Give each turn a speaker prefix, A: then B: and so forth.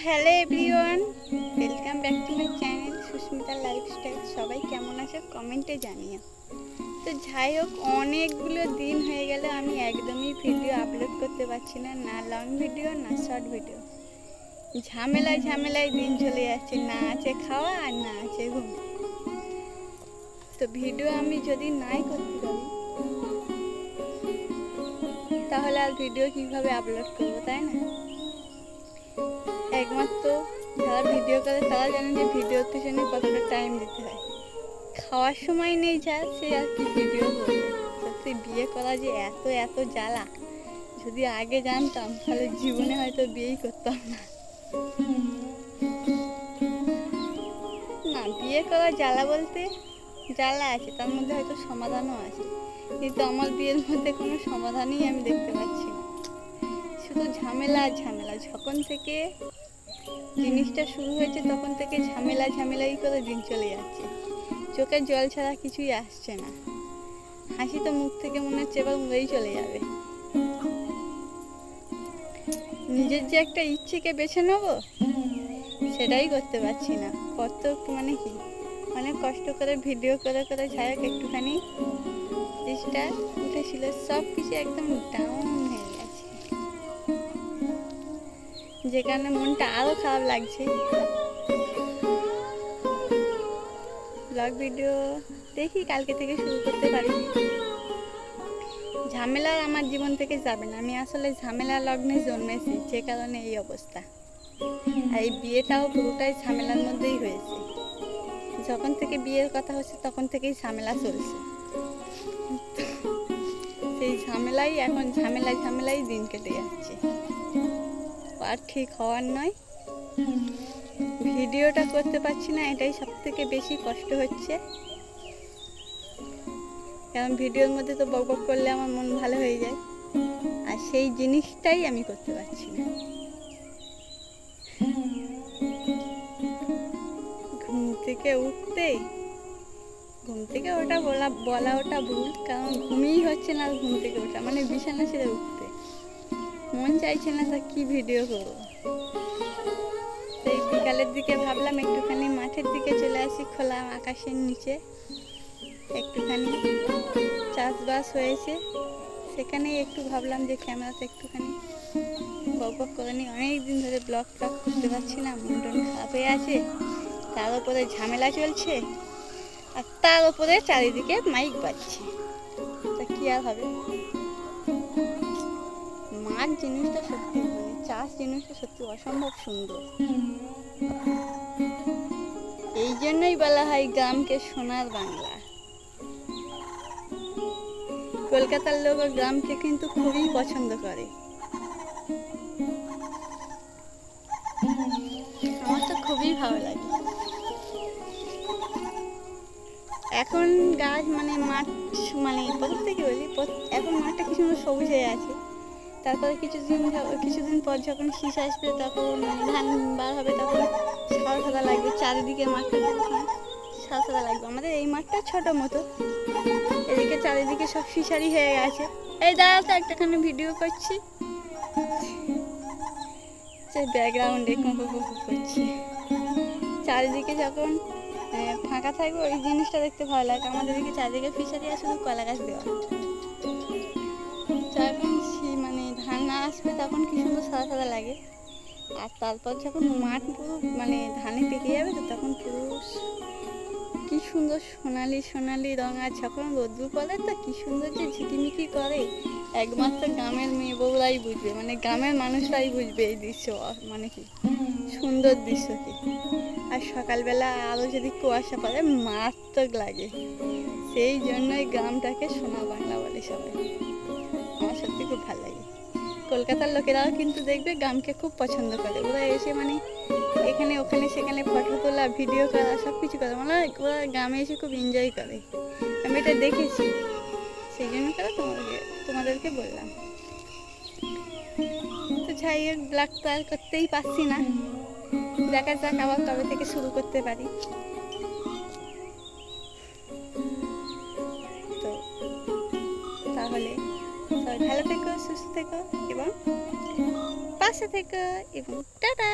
A: Hello everyone, welcome back to my channel Susmita lifestyle. সবাই কেমন আছে কমেন্টে জানিও। তো যাই হোক, অনেকগুলো দিন হয়ে গেল আমি একদমই ভিডিও আপলোড করতে পারছি না, না লং ভিডিও না শর্ট ভিডিও। ঝামেলায় দিন চলে যাচ্ছে, না আছে খাওয়া আর না আছে ঘুম। তো ভিডিও আমি যদি নাই করতে পারি তাহলে আর ভিডিও কীভাবে আপলোড করবো, তাই না? একমাত্র যারা ভিডিও করে তারা জানে যে ভিডিওর পিছনে কতটা টাইম দিতে হয়। খাওয়ার সময় নেই যা, সে আর কি ভিডিও করবে। সত্যি বিয়ে করা যে এত জ্বালা, যদি আগে জানতাম তাহলে জীবনে হয়তো বিয়েই করতাম না। না, বিয়ে করা জ্বালা বলতে জ্বালা আছে, তার মধ্যে হয়তো সমাধানও আছে, কিন্তু আমার বিয়ের মধ্যে কোনো সমাধানই আমি দেখতে পাচ্ছি না। শুধু ঝামেলা আর ঝামেলা। যখন থেকে জিনিসটা শুরু হয়েছে তখন থেকে ঝামেলাই করে দিন চলে যাচ্ছে। চোখের জল ছাড়া কিছুই আসছে না। হাসি তো মুখ থেকে মনে হচ্ছে এবার উড়েই চলে যাবে। নিজের যে একটা ইচ্ছেকে বেছে নেবো সেটাই করতে পারছি না। কত মানে কি অনেক কষ্ট করে ভিডিও করে যাই হোক একটুখানি জিনিসটা উঠেছিল, সব কিছু একদম ডাউন হয়ে গেছে, যে কারণে মনটা আরও খারাপ লাগছে। ব্লগ ভিডিও দেখি কালকে থেকে শুরু করতে পারি। ঝামেলা আমার জীবন থেকে যাবে না। আমি আসলে ঝামেলা লগ্নে জন্মেছি, যে কারণে এই অবস্থা। আর এই বিয়েটাও পুরোটাই ঝামেলার মধ্যেই হয়েছে। যখন থেকে বিয়ের কথা হচ্ছে তখন থেকেই ঝামেলা চলছে। সেই ঝামেলাই এখন ঝামেলাই দিন কেটে যাচ্ছে, আর ঠিক হওয়ার নয়। ভিডিওটা করতে পারছি না, এটাই সব থেকে বেশি কষ্ট হচ্ছে। কারণ ভিডিওর মধ্যে তো বকবক করলে আমার মন ভালো হয়ে যায়, আর সেই জিনিসটাই আমি করতে পারছি না। ঘুম থেকে ওটা বলা ওটা ভুল, কারণ ঘুমিয়েই হচ্ছে না। ঘুম থেকে ওঠা মানে বিছানা ছেড়ে উঠতে মন চাইছে না, তা কি ভিডিও করবো। সেই বিকালের দিকে ভাবলাম একটুখানি মাঠের দিকে চলে আসি, খোলা আকাশের নিচে একটুখানি চাষবাস হয়েছে, সেখানে একটু ভাবলাম যে ক্যামেরাতে একটুখানি বকবক করে নিই। অনেকদিন ধরে ব্লগ করতে পারছি না, মন টন খারাপ হয়ে আছে। তার উপরে ঝামেলা চলছে, আর তার উপরে চারিদিকে মাইক বাজছে, তা কি আর হবে। মাঠ জিনিসটা সত্যি, মানে চাষ জিনিসটা সত্যি অসম্ভব সুন্দর। এই জন্যই বলা হয় গ্রামকে সোনার বাংলা। কলকাতার লোক গ্রামকে কিন্তু খুবই পছন্দ করে। আমার তো খুবই ভালো লাগে। এখন গাছ মানে মাঠ, মানে প্রথম থেকে বলি, এখন মাঠটা কি সুন্দর সবুজ হয়ে আছে। তারপরে কিছুদিন পর যখন শীষ আসবে, তখন মানে ধান বার হবে, তখন সাদা লাগবে চারিদিকে। মাঠটা সাদা লাগবে। আমাদের এই মাঠটা ছোট মতো, এদিকে চারিদিকে সব ফিশারি হয়ে গেছে। এই দাঁড়াও তো, একটাখানি ভিডিও করছি, ব্যাকগ্রাউন্ডে করছি। চারিদিকে যখন ফাঁকা থাকবে ওই জিনিসটা দেখতে ভালো লাগে। আমাদের দিকে চারিদিকে ফিশারি আর শুধু কলা গাছ দেওয়া। যখন মানে ধান না আসবে তখন কি সুন্দর সাদা লাগে, আর তারপর যখন মাঠ পুরো মানে ধানে পেকে যাবে, তো তখন পুরো কি সুন্দর সোনালি রঙ। আর যখন রোদ্দুর পড়ে তো কি সুন্দর যে ঝিকিমিকি করে। একমাত্র গ্রামের মেয়ে বউরাই বুঝবে, মানে গ্রামের মানুষরাই বুঝবে এই দৃশ্য, মানে কি সুন্দর দৃশ্য কি। আর সকালবেলা আরও যদি কুয়াশা পড়ে মারাত্মক লাগে। সেই জন্যই গ্রামটাকে সোনার বাংলা বলে সবাই। আমার সত্যি খুব ভালো লাগে। কলকাতার লোকেরাও কিন্তু দেখবে গ্রামকে খুব পছন্দ করে। ওরা এসে মানে এখানে ওখানে সেখানে ফটো তোলা, ভিডিও করা, সব কিছু করে। মানে ওরা গ্রামে এসে খুব এনজয় করে। আমি এটা দেখেছি, সেই জন্য করে তোমাদেরকে বললাম। তো যাই হোক, ব্লগ তো আর করতেই পারছি না। দেখা যাক আবার কবে থেকে শুরু করতে পারি। তো তাহলে সবাই ভালো থেকো, সুস্থ থেকো এবং পাশে থেকো, এবং টাটা।